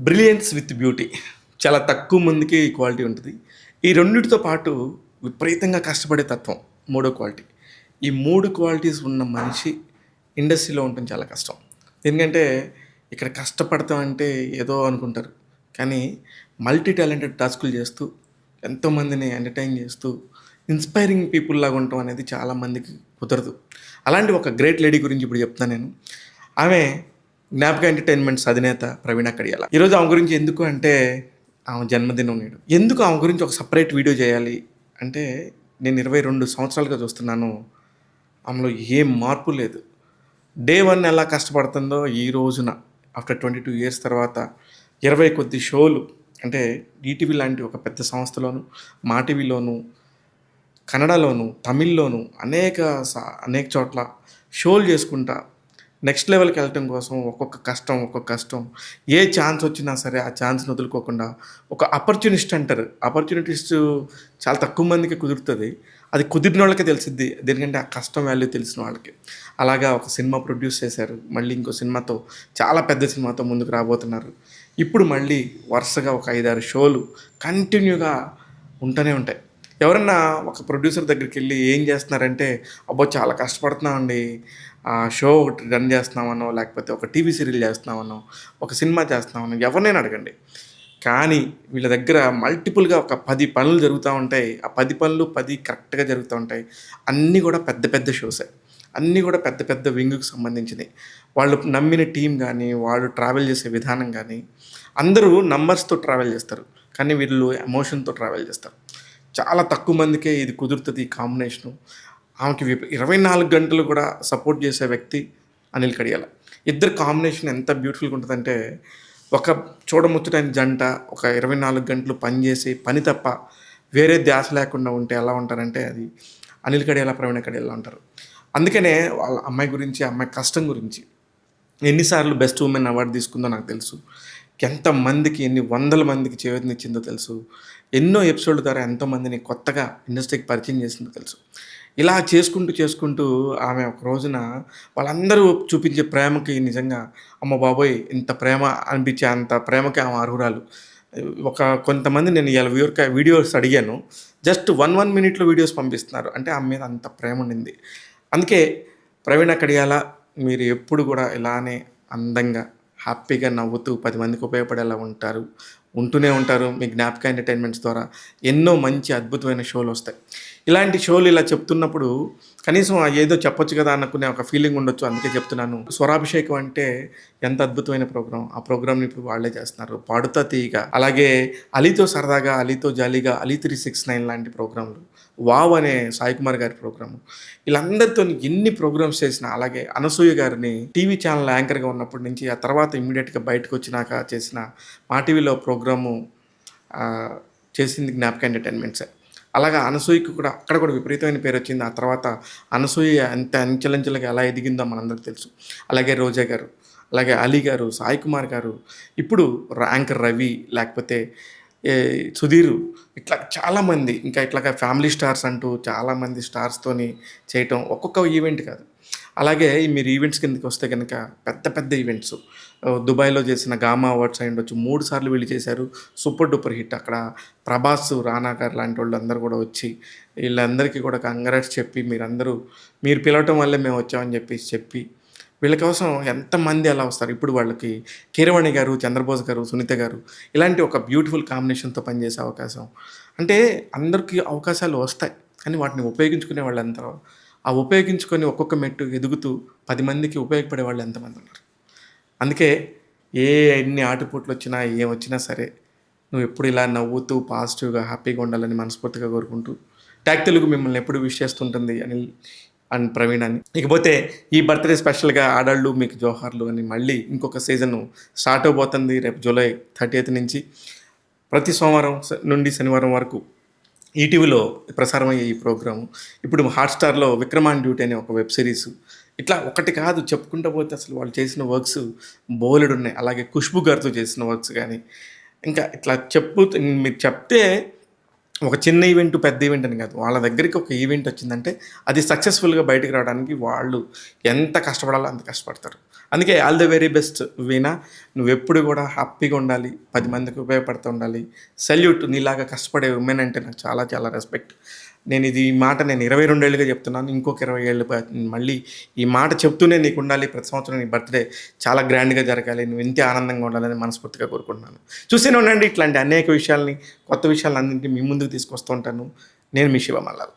Brilliance with beauty చాలా తక్కువ మందికి ఈ క్వాలిటీ ఉంటుంది. ఈ రెండిటితో పాటు విపరీతంగా కష్టపడే తత్వం మూడో క్వాలిటీ. ఈ 3 క్వాలిటీస్ ఉన్న మనిషి ఇండస్ట్రీలో ఉండటం చాలా కష్టం. ఎందుకంటే ఇక్కడ కష్టపడతాం అంటే ఏదో అనుకుంటారు. కానీ మల్టీ టాలెంటెడ్ టాస్కులు చేస్తూ, ఎంతోమందిని ఎంటర్‌టైన్ చేస్తూ, ఇన్‌స్పైరింగ్ పీపుల్ లాగా ఉండటం అనేది చాలా మందికి కుదరదు. అలాంటి ఒక గ్రేట్ లేడీ గురించి ఇప్పుడు చెప్తాను నేను. ఆమె జ్ఞాపక ఎంటర్టైన్మెంట్స్ అధినేత ప్రవీణ కడియాల. ఈరోజు ఆమె గురించి ఎందుకు అంటే ఆమె జన్మదినం నేడు. ఎందుకు ఆమె గురించి ఒక సెపరేట్ వీడియో చేయాలి అంటే, నేను 22 సంవత్సరాలుగా చూస్తున్నాను. ఆమెలో ఏం మార్పు లేదు. డే 1 ఎలా కష్టపడుతుందో ఈ రోజున ఆఫ్టర్ 22 ఇయర్స్ తర్వాత 20 కొద్ది షోలు, అంటే ఈటీవీ లాంటి ఒక పెద్ద సంస్థలోను, మా టీవీలోను, కన్నడలోను, తమిళ్‌లోను అనేక చోట్ల షోలు చేసుకుంటా నెక్స్ట్ లెవెల్‌కి వెళ్ళటం కోసం ఒక్కొక్క కష్టం ఏ ఛాన్స్ వచ్చినా సరే ఆ ఛాన్స్‌ని వదులుకోకుండా ఒక ఆపర్చునిస్ట్ అంటారు. ఆపర్చునిటీస్ చాలా తక్కువ మందికి కుదురుతుంది. అది కుదిరిన వాళ్ళకే తెలిసిద్ది. దేనికంటే ఆ కష్టం వాల్యూ తెలిసిన వాళ్ళకి. అలాగా ఒక సినిమా ప్రొడ్యూస్ చేశారు. మళ్ళీ ఇంకో సినిమాతో, చాలా పెద్ద సినిమాతో ముందుకు రాబోతున్నారు. ఇప్పుడు మళ్ళీ వరుసగా ఒక 5, 6 షోలు కంటిన్యూగా ఉంటూనే ఉంటాయి. ఎవరన్నా ఒక ప్రొడ్యూసర్ దగ్గరికి వెళ్ళి ఏం చేస్తున్నారంటే, అబ్బో చాలా కష్టపడుతున్నామండి, షో ఒకటి రన్ చేస్తున్నామనో, లేకపోతే ఒక టీవీ సీరియల్ చేస్తున్నామనో, ఒక సినిమా చేస్తున్నామనో ఎవరినైనా అడగండి. కానీ వీళ్ళ దగ్గర మల్టిపుల్గా ఒక 10 పనులు జరుగుతూ ఉంటాయి. ఆ 10 పనులు 10 కరెక్ట్గా జరుగుతూ ఉంటాయి. అన్నీ కూడా పెద్ద పెద్ద షోసే. అన్నీ కూడా పెద్ద పెద్ద వింగ్‌కి సంబంధించినవి. వాళ్ళు నమ్మిన టీం కానీ, వాళ్ళు ట్రావెల్ చేసే విధానం కానీ, అందరూ నంబర్స్‌తో ట్రావెల్ చేస్తారు. కానీ వీళ్ళు ఎమోషన్‌తో ట్రావెల్ చేస్తారు. చాలా తక్కువ మందికే ఇది కుదురుతుంది ఈ కాంబినేషను. ఆమెకి 24 గంటలు కూడా సపోర్ట్ చేసే వ్యక్తి అనిల్ కడియాల. ఇద్దరు కాంబినేషన్ ఎంత బ్యూటిఫుల్‌గా ఉంటదంటే, ఒక చూడముచ్చటైన జంట ఒక 24 గంటలు పనిచేసి, పని తప్ప వేరే ధ్యాస లేకుండా ఉంటే ఎలా ఉంటారంటే, అది అనిల్ కడియాల, ప్రవీణ కడియాల ఉంటారు. అందుకనే వాళ్ళ అమ్మాయి గురించి, అమ్మాయి కష్టం గురించి ఎన్నిసార్లు బెస్ట్ ఉమెన్ అవార్డు తీసుకుందో నాకు తెలుసు. ఎంతమందికి, ఎన్ని వందల మందికి చేయూతనిచ్చిందో తెలుసు. ఎన్నో ఎపిసోడ్ల ద్వారా ఎంతోమందిని కొత్తగా ఇండస్ట్రీకి పరిచయం చేసిందో తెలుసు. ఇలా చేసుకుంటూ ఆమె ఒక రోజున వాళ్ళందరూ చూపించే ప్రేమకి నిజంగా అమ్మ బాబోయ్! ఇంత ప్రేమ అనిపించే అంత ప్రేమకి ఆమె అర్హురాలు. కొంతమంది నేను ఇయాల వీడియోస్ అడిగాను. జస్ట్ 1 మినిట్‌లో వీడియోస్ పంపిస్తున్నారు. అంటే ఆమె మీద అంత ప్రేమ ఉండింది. అందుకే ప్రవీణ కడియాల, మీరు ఎప్పుడు కూడా ఇలానే అందంగా, హ్యాపీగా నవ్వుతూ 10 మందికి ఉపయోగపడేలా ఉంటూనే ఉంటారు. మీ జ్ఞాపక ఎంటర్టైన్మెంట్స్ ద్వారా ఎన్నో మంచి అద్భుతమైన షోలొస్తాయి. ఇలాంటి షోలు ఇలా చెప్తున్నప్పుడు కనీసం ఏదో చెప్పొచ్చు కదా అనుకునే ఒక ఫీలింగ్ ఉండొచ్చు. అందుకే చెప్తున్నాను. స్వరాభిషేకం అంటే ఎంత అద్భుతమైన ప్రోగ్రామ్. ఆ ప్రోగ్రామ్‌ని ఇప్పుడు వాళ్ళే చేస్తున్నారు. పాడుతా తీయగా, అలాగే అలీతో సరదాగా, అలీతో జాలీగా, అలీ 369 లాంటి ప్రోగ్రామ్‌లు, వావ్ అనే సాయి కుమార్ గారి ప్రోగ్రాము, వీళ్ళందరితోని ఎన్ని ప్రోగ్రామ్స్ చేసినా, అలాగే అనసూయ గారిని టీవీ ఛానల్ యాంకర్‌గా ఉన్నప్పటి నుంచి, ఆ తర్వాత ఇమ్మీడియేట్‌గా బయటకొచ్చినాక చేసిన మా టీవీలో ప్రోగ్రాము చేసింది జ్ఞాపక ఎంటర్టైన్మెంట్సే. అలాగా అనసూయకి కూడా అక్కడ కూడా విపరీతమైన పేరొచ్చింది. ఆ తర్వాత అనసూయ ఎంత అంచెలంచెలుగా ఎలా ఎదిగిందో మనందరికీ తెలుసు. అలాగే రోజా గారు, అలాగే అలీ గారు, సాయి కుమార్ గారు, ఇప్పుడు యాంకర్ రవి, లేకపోతే సుధీరు, ఇట్లా చాలామంది, ఇంకా ఇట్లాగా ఫ్యామిలీ స్టార్స్ అంటూ చాలామంది స్టార్స్‌తోని చేయటం, ఒక్కొక్క ఈవెంట్ కాదు. అలాగే మీరు ఈవెంట్స్ కిందకి వస్తే గనక పెద్ద పెద్ద ఈవెంట్స్, దుబాయ్‌లో చేసిన గామా అవార్డ్స్ అయ్యుండొచ్చు. 3 సార్లు వీళ్ళు చేశారు. Super duper hit. అక్కడ ప్రభాస్, రానా గారు లాంటి వాళ్ళందరూ కూడా వచ్చి వీళ్ళందరికీ కూడా కంగ్రాట్స్ చెప్పి, మీరు పిలవటం వల్లే మేము వచ్చామని చెప్పి వీళ్ళ కోసం ఎంతమంది అలా వస్తారు. ఇప్పుడు వాళ్ళకి కీరవాణి గారు, చంద్రబోస్ గారు, సునీత గారు, ఇలాంటి ఒక బ్యూటిఫుల్ కాంబినేషన్‌తో పనిచేసే అవకాశం. అంటే అందరికీ అవకాశాలు వస్తాయి. కానీ వాటిని ఉపయోగించుకునే వాళ్ళందరూ, ఆ ఉపయోగించుకొని ఒక్కొక్క మెట్టు ఎదుగుతూ 10 మందికి ఉపయోగపడే వాళ్ళు ఎంతమంది ఉన్నారు. అందుకే ఎన్ని ఆటుపోట్లొచ్చినా, ఏమొచ్చినా సరే, నువ్వెప్పుడు ఇలా నవ్వుతూ, పాజిటివ్‌గా, హ్యాపీగా ఉండాలని మనస్ఫూర్తిగా కోరుకుంటూ, టాక్ తెలుగు మిమ్మల్ని ఎప్పుడు విష్ చేస్తుంటుంది అనిల్ అండ్ ప్రవీణ్ అని. ఇకపోతే ఈ బర్త్‌డే స్పెషల్‌గా ఆడాళ్ళు మీకు జోహార్లు అని మళ్ళీ ఇంకొక సీజను స్టార్ట్ అవ్వబోతుంది రేపు జూలై 30th నుంచి. ప్రతి సోమవారం నుండి శనివారం వరకు ఈటీవీలో ప్రసారమయ్యే ఈ ప్రోగ్రాము ఇప్పుడు హాట్‌స్టార్‌లో 'విక్రమ్ ఆన్ డ్యూటీ' అనే ఒక వెబ్ సిరీసు. ఇట్లా ఒకటి కాదు చెప్పుకుంటూ పోతే అసలు వాళ్ళు చేసిన వర్క్స్ బోలెడున్నాయి. అలాగే ఖుష్బూ గారితో చేసిన వర్క్స్ గానీ, ఇంకా ఇట్లా మీరు చెప్తే ఒక చిన్న ఈవెంట్, పెద్ద ఈవెంట్ అని కాదు. వాళ్ళ దగ్గరికి ఒక ఈవెంట్ వచ్చిందంటే అది సక్సెస్‌ఫుల్‌గా బయటికి రావడానికి వాళ్ళు ఎంత కష్టపడాలో అంత కష్టపడతారు. అందుకే ఆల్ ది వెరీ బెస్ట్ వీణా. నువ్వెప్పుడు కూడా హ్యాపీగా ఉండాలి. 10 మందికి ఉపయోగపడుతూ ఉండాలి. సెల్యూట్ నీలాగా కష్టపడే వుమెన్ అంటే నాకు చాలా చాలా రెస్పెక్ట్. ఈ మాట నేను 22 ఏళ్లుగా చెప్తున్నాను. ఇంకొక 20 ఏళ్ళు మళ్ళీ ఈ మాట చెప్తూనే నీకుండాలి. ప్రతి సంవత్సరం నీ బర్త్‌డే చాలా గ్రాండ్‌గా జరగాలి. నువ్వు ఇంతే ఆనందంగా ఉండాలని మనస్ఫూర్తిగా కోరుకుంటున్నాను. చూస్తూనే ఉండండి ఇట్లాంటి అనేక విషయాల్ని, కొత్త విషయాలన్నింటినీ మీ ముందుకు తీసుకొస్తూ ఉంటాను. నేను మీ శివ మల్లాల్.